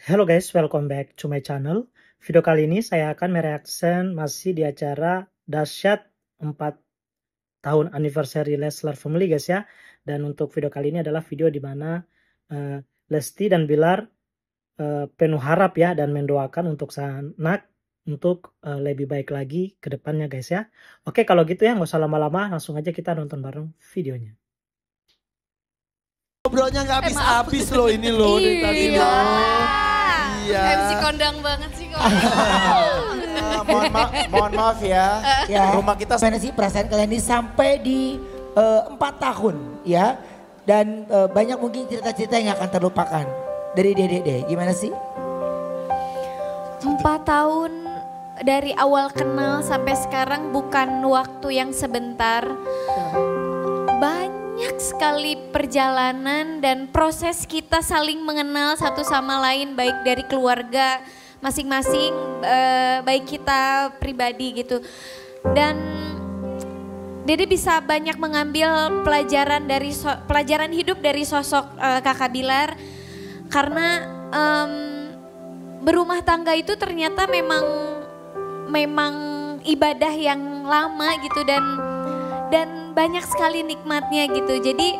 Hello guys, welcome back to my channel. Video kali ini saya akan mereaction masih di acara Dahsyat 4 tahun anniversary Leslar Family guys ya. Dan untuk video kali ini adalah video di mana Lesti dan Bilar penuh harap ya dan mendoakan untuk sang anak untuk lebih baik lagi ke depannya guys ya. Oke, kalau gitu ya nggak usah lama-lama, langsung aja kita nonton bareng videonya. Ngobrolnya nggak habis-habis loh ini loh dari tadi loh. Iya. MC kondang banget sih kok. Mohon maaf ya. Rumah kita Gimana sih perasaan kalian ini sampai di 4 tahun ya. Dan banyak mungkin cerita-cerita yang akan terlupakan. Dari Dede, gimana sih? 4 tahun dari awal kenal sampai sekarang bukan waktu yang sebentar. Banyak sekali perjalanan dan proses kita saling mengenal satu sama lain, baik dari keluarga masing-masing, baik kita pribadi gitu. Dan Dede bisa banyak mengambil pelajaran hidup dari sosok kakak Bilar, karena berumah tangga itu ternyata memang ibadah yang lama gitu, dan banyak sekali nikmatnya gitu. Jadi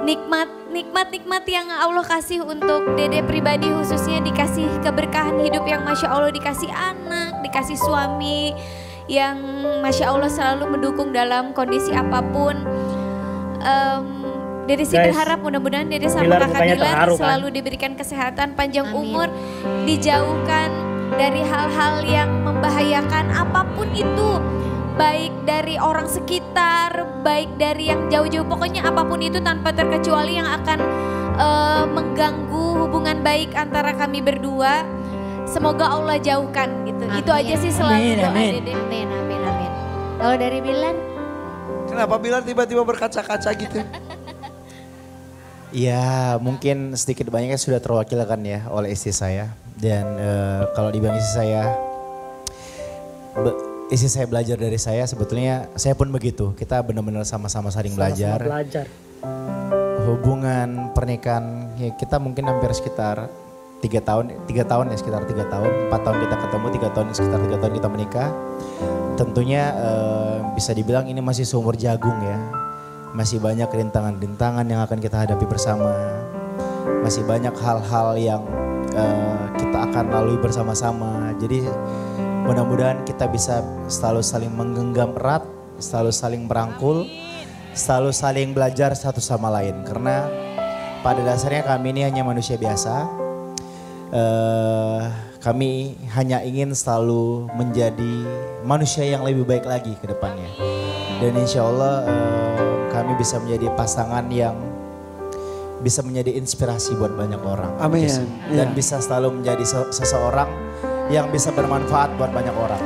nikmat yang Allah kasih untuk Dede pribadi, khususnya dikasih keberkahan hidup yang Masya Allah, dikasih anak, dikasih suami yang Masya Allah selalu mendukung dalam kondisi apapun. Dede sih berharap mudah-mudahan Dede sama kakak Bilar selalu diberikan kesehatan, panjang umur, dijauhkan dari hal-hal yang membahayakan apapun itu. Baik dari orang sekitar, baik dari yang jauh-jauh, pokoknya apapun itu tanpa terkecuali yang akan mengganggu hubungan baik antara kami berdua. Semoga Allah jauhkan gitu. Amin. Itu aja sih selalu doa Dede. Amin. Kalau dari Bilar? Kenapa Bilar tiba-tiba berkaca-kaca gitu? Ya mungkin sedikit banyaknya sudah terwakilkan ya oleh istri saya. Dan kalau dibilang istri saya belajar dari saya, sebetulnya saya pun begitu. Kita benar-benar sama-sama saling belajar. Hubungan pernikahan ya kita mungkin hampir sekitar 3 tahun ya, sekitar 3 tahun. 4 tahun kita ketemu, 3 tahun, sekitar 3 tahun kita menikah. Tentunya bisa dibilang ini masih seumur jagung ya. Masih banyak rintangan-rintangan yang akan kita hadapi bersama. Masih banyak hal-hal yang kita akan lalui bersama-sama. Jadi mudah-mudahan kita bisa selalu saling menggenggam erat, selalu saling merangkul, selalu saling belajar satu sama lain. Karena pada dasarnya kami ini hanya manusia biasa. Kami hanya ingin selalu menjadi manusia yang lebih baik lagi ke depannya. Dan insya Allah kami bisa menjadi pasangan yang bisa menjadi inspirasi buat banyak orang. Amin. Dan bisa selalu menjadi seseorang yang bisa bermanfaat buat banyak orang.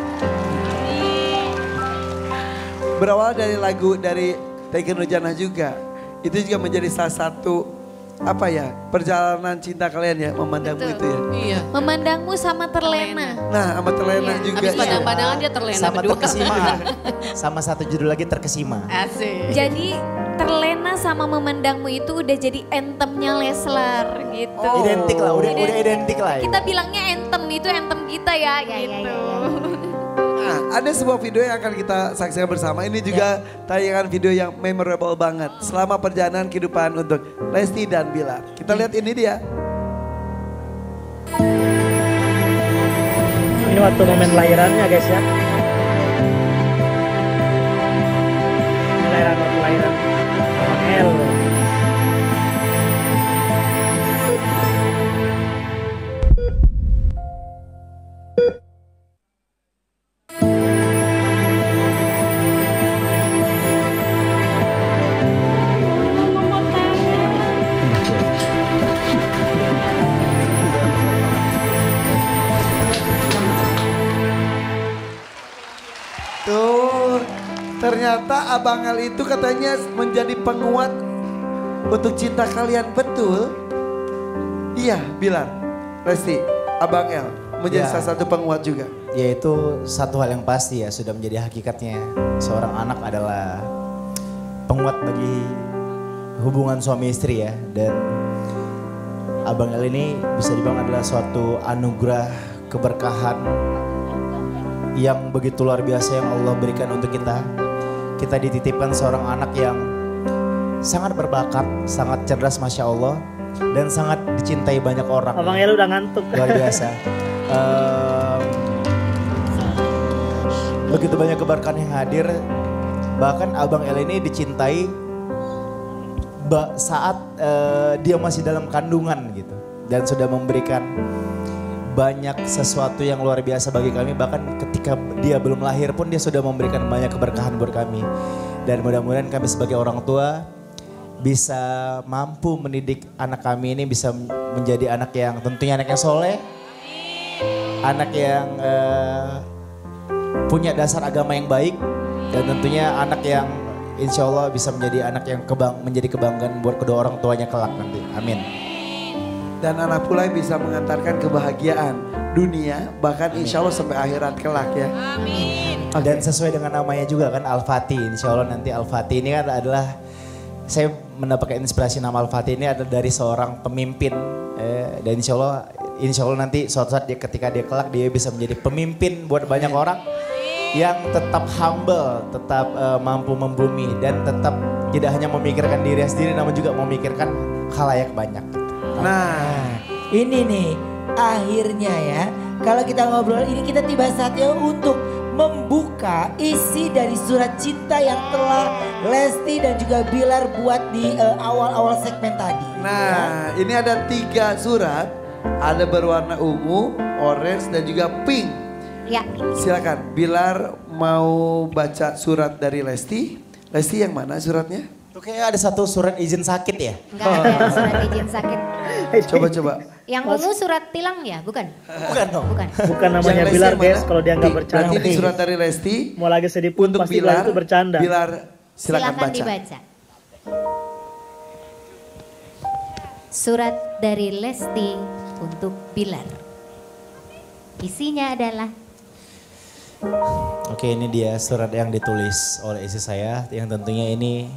Berawal dari lagu dari Teki Nurjanah juga. Itu juga menjadi salah satu perjalanan cinta kalian ya, memandangmu. Betul. Itu ya. Iya. Memandangmu sama terlena. Nah, sama terlena juga. Habis pandang-pandangan dia terlena sama berdua. Terkesima. Sama satu judul lagi Terkesima. Asik. Jadi terlena sama memandangmu itu udah jadi anthemnya Leslar gitu. Oh. Identik lah, udah identik lah. Ya. Kita bilangnya anthem itu anthem kita ya gitu. Nah, ada sebuah video yang akan kita saksikan bersama. Ini juga tayangan video yang memorable banget. Selama perjalanan kehidupan untuk Lesti dan Bilar. Kita lihat ini dia. Ini waktu momen lahirannya guys ya. Lahiran L. Tuh, ternyata Abang El itu katanya menjadi penguat untuk cinta kalian, betul? Iya, Bilar, Lesti, Abang El menjadi salah satu penguat juga. Ya itu satu hal yang pasti ya, sudah menjadi hakikatnya. Seorang anak adalah penguat bagi hubungan suami istri ya. Dan Abang El ini bisa dibilang adalah suatu anugerah keberkahan yang begitu luar biasa yang Allah berikan untuk kita. Kita dititipkan seorang anak yang sangat berbakat, sangat cerdas Masya Allah, dan sangat dicintai banyak orang. Abang El udah ngantuk. Luar biasa. Begitu banyak keberkahan yang hadir. Bahkan Abang El ini dicintai saat dia masih dalam kandungan gitu. Dan sudah memberikan banyak sesuatu yang luar biasa bagi kami. Bahkan ketika dia belum lahir pun dia sudah memberikan banyak keberkahan buat kami. Dan mudah-mudahan kami sebagai orang tua bisa mampu mendidik anak kami ini bisa menjadi anak yang tentunya anak yang soleh. Anak yang punya dasar agama yang baik. Dan tentunya anak yang insya Allah bisa menjadi anak yang menjadi kebanggaan buat kedua orang tuanya kelak nanti. Amin. Dan anak pula bisa mengantarkan kebahagiaan dunia bahkan insya Allah sampai akhirat kelak ya. Amin. Dan sesuai dengan namanya juga kan Al-Fatih. Insya Allah nanti Al-Fatih ini kan adalah saya mendapatkan inspirasi nama Al-Fatih ini adalah dari seorang pemimpin. Dan insya Allah nanti suatu saat ketika dia kelak dia bisa menjadi pemimpin buat banyak orang. Yang tetap humble, tetap mampu membumi dan tetap tidak hanya memikirkan diri sendiri namun juga memikirkan khalayak banyak. Nah, ini nih akhirnya ya. Kalau kita ngobrol ini kita tiba saatnya untuk membuka isi dari surat cinta yang telah Lesti dan juga Bilar buat di awal-awal segmen tadi. Nah, ini ada 3 surat, ada berwarna ungu, orange dan juga pink. Ya. Silakan, Bilar mau baca surat dari Lesti. Lesti yang mana suratnya? Tuh kayak ada satu surat izin sakit ya? Enggak ada surat izin sakit. Coba. Yang ungu surat tilang ya, bukan? Bukan dong. Bukan. Bukan namanya Yang Lesti Bilar yang guys, mana? kalau dia nggak bercanda. Berarti ini surat dari Lesti. Mau lagi sedih pun Untuk pasti Bilar itu bercanda. Bilar silakan baca. dibaca. Surat dari Lesti untuk Bilar. Isinya adalah Oke, ini dia surat yang ditulis oleh istri saya yang tentunya ini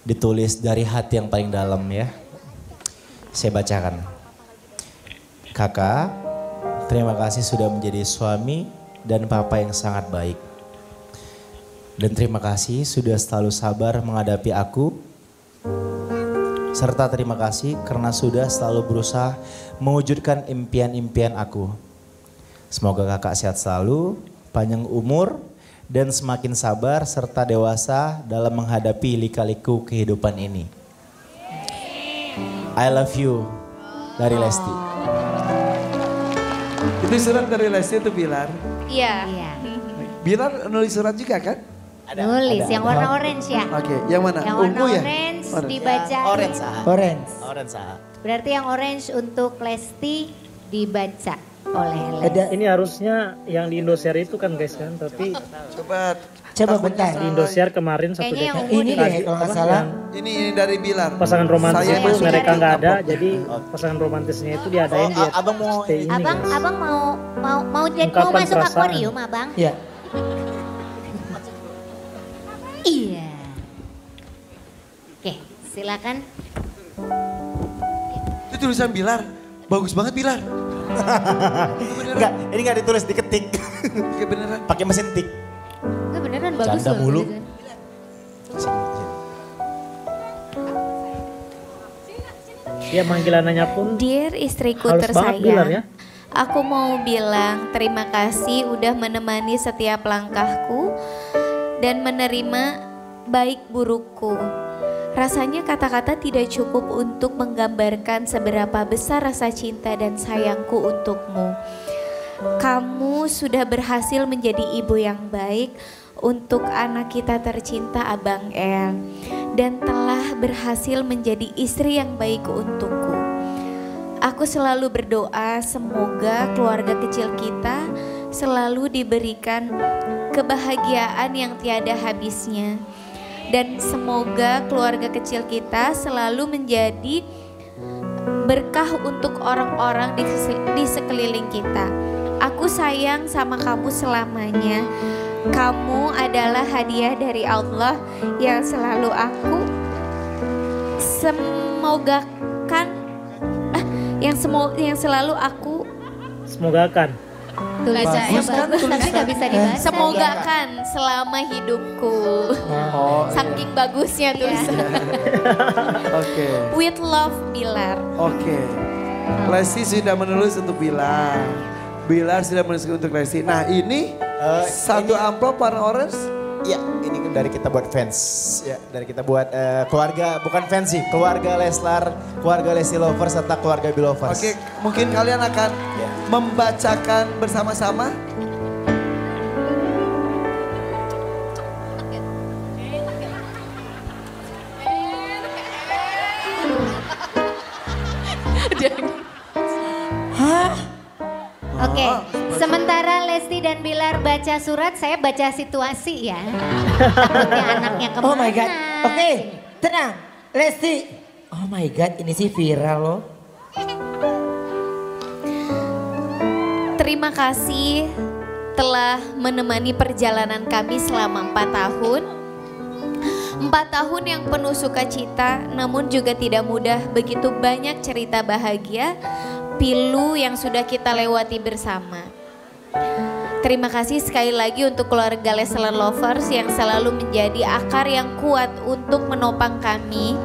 ditulis dari hati yang paling dalam ya. Saya bacakan. Kakak, terima kasih sudah menjadi suami dan papa yang sangat baik. Dan terima kasih sudah selalu sabar menghadapi aku. Serta terima kasih karena sudah selalu berusaha mewujudkan impian-impian aku. Semoga kakak sehat selalu, panjang umur, dan semakin sabar serta dewasa dalam menghadapi lika-liku kehidupan ini. I love you dari Lesti. Itu surat dari Lesti itu Bilar. iya. Bilar nulis surat juga kan? Nulis yang warna orange ya. Oke, yang mana? Yang warna Ungu ya? orange Orange. dibaca. Orange ah. Orange. Orange ah. Berarti yang orange untuk Lesti dibaca oleh Lesti. Ada Ini harusnya yang di Indosiar itu kan guys kan, tapi Coba bentar. di Indosiar kemarin satu Kayaknya yang detik Ini deh kalau nggak salah. Ini dari Bilar. pasangan romantis Saya itu masuk mereka dari nggak ada, Depok. jadi pasangan romantisnya itu diadain di Abang mau stay ini Abang, guys. abang mau Ungkapan masuk perasaan. akuarium, abang? Ya. Iya. Oke, silakan. Itu tulisan Bilar. Bagus banget Bilar. Enggak, ini enggak ditulis, diketik. Oke beneran. Pakai mesin tik. Enggak beneran bagus Canda loh. mulu. tulisan. Dia panggilannya pun Dear istriku halus banget Bilar ya. aku mau bilang terima kasih udah menemani setiap langkahku dan menerima baik burukku. Rasanya kata-kata tidak cukup untuk menggambarkan seberapa besar rasa cinta dan sayangku untukmu. Kamu sudah berhasil menjadi ibu yang baik untuk anak kita tercinta Abang El dan telah berhasil menjadi istri yang baik untukku. Aku selalu berdoa semoga keluarga kecil kita selalu diberikan kebahagiaan yang tiada habisnya. Dan semoga keluarga kecil kita selalu menjadi berkah untuk orang-orang di sekeliling kita. Aku sayang sama kamu selamanya. Kamu adalah hadiah dari Allah yang selalu aku semogakan yang selalu aku Semoga akan. Bagus kan tapi tulisan? nggak bisa dibaca. semoga kan selama hidupku. Oh, Saking bagusnya tulisan. Oke. With love, Bilar. Oke. Lesti sudah menulis untuk Bilar. Bilar sudah menulis untuk Lesti. Nah ini satu amplop warna orange. Ya, ini dari kita buat fans. Ya, dari kita buat keluarga, bukan fans sih, keluarga Leslar, keluarga Lesti Lovers serta keluarga Belovers. Oke, mungkin kalian akan membacakan bersama-sama. Oke, sementara Lesti dan Bilar baca surat, saya baca situasi ya. Takutnya anaknya kemana. Oh my God. Oke, tenang. Lesti. Oh my God, ini sih viral loh. Terima kasih telah menemani perjalanan kami selama 4 tahun. 4 tahun yang penuh sukacita, namun juga tidak mudah. Begitu banyak cerita bahagia, pilu yang sudah kita lewati bersama. Terima kasih sekali lagi untuk keluarga Leslar Lovers yang selalu menjadi akar yang kuat untuk menopang kami.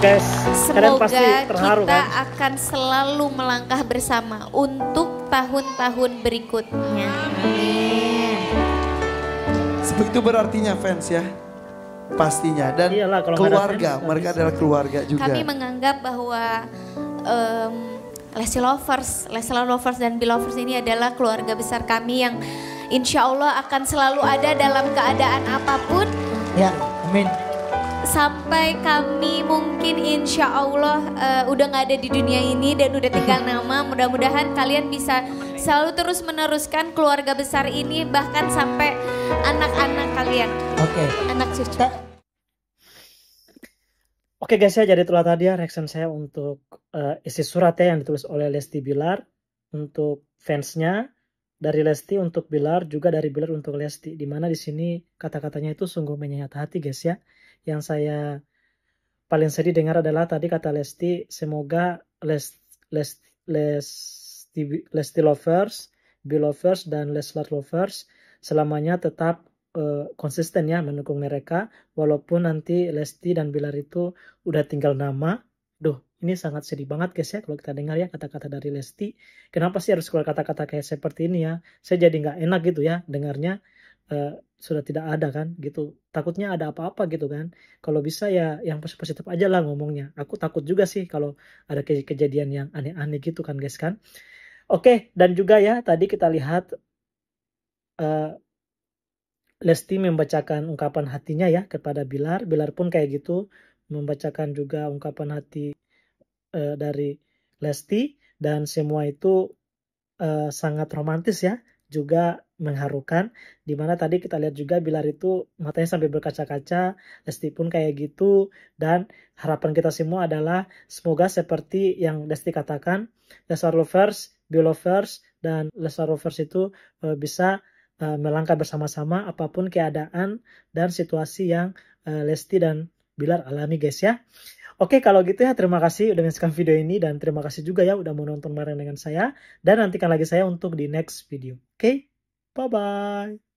Guys, kalian Semoga pasti terharu kita kan? akan selalu melangkah bersama untuk tahun-tahun berikutnya. Sebegitu berartinya fans ya. Pastinya. Dan Iyalah, kalau nggak ada keluarga, fans, mereka nggak adalah keluarga juga. Kami menganggap bahwa Leslar Lovers dan Belovers ini adalah keluarga besar kami yang insya Allah akan selalu ada dalam keadaan apapun. Ya, amin. Sampai kami mungkin insya Allah udah gak ada di dunia ini dan udah tinggal nama. Mudah-mudahan kalian bisa selalu terus meneruskan keluarga besar ini bahkan sampai anak-anak kalian. Oke. Anak cucu. Oke guys ya, jadi itulah tadi ya reaction saya untuk isi surat ya yang ditulis oleh Lesti Bilar untuk fansnya, dari Lesti untuk Bilar, juga dari Bilar untuk Lesti. Dimana di sini kata-katanya itu sungguh menyayat hati guys ya. Yang saya paling sedih dengar adalah tadi kata Lesti, semoga Lesti Lovers, Belovers dan Leslar Lovers selamanya tetap konsisten ya mendukung mereka walaupun nanti Lesti dan Bilar itu udah tinggal nama. Duh, ini sangat sedih banget guys ya kalau kita dengar ya kata-kata dari Lesti. Kenapa sih harus keluar kata-kata kayak seperti ini ya? Saya jadi nggak enak gitu ya dengarnya. Sudah tidak ada kan gitu. Takutnya ada apa-apa gitu kan. Kalau bisa ya yang positif aja lah ngomongnya. Aku takut juga sih kalau ada kejadian yang aneh-aneh gitu kan guys kan. Oke, dan juga ya tadi kita lihat Lesti membacakan ungkapan hatinya ya kepada Bilar. Bilar pun kayak gitu membacakan juga ungkapan hati dari Lesti. Dan semua itu sangat romantis ya. Juga mengharukan. Dimana tadi kita lihat juga Bilar itu matanya sampai berkaca-kaca. Lesti pun kayak gitu. Dan harapan kita semua adalah semoga seperti yang Lesti katakan. Leslar Lovers, Belovers, dan Leslar Lovers itu bisa melangkah bersama-sama apapun keadaan dan situasi yang Lesti dan Bilar alami guys ya. Oke, kalau gitu ya terima kasih udah menyaksikan video ini dan terima kasih juga ya udah menonton bareng dengan saya dan nantikan lagi saya untuk di next video. Oke, bye-bye.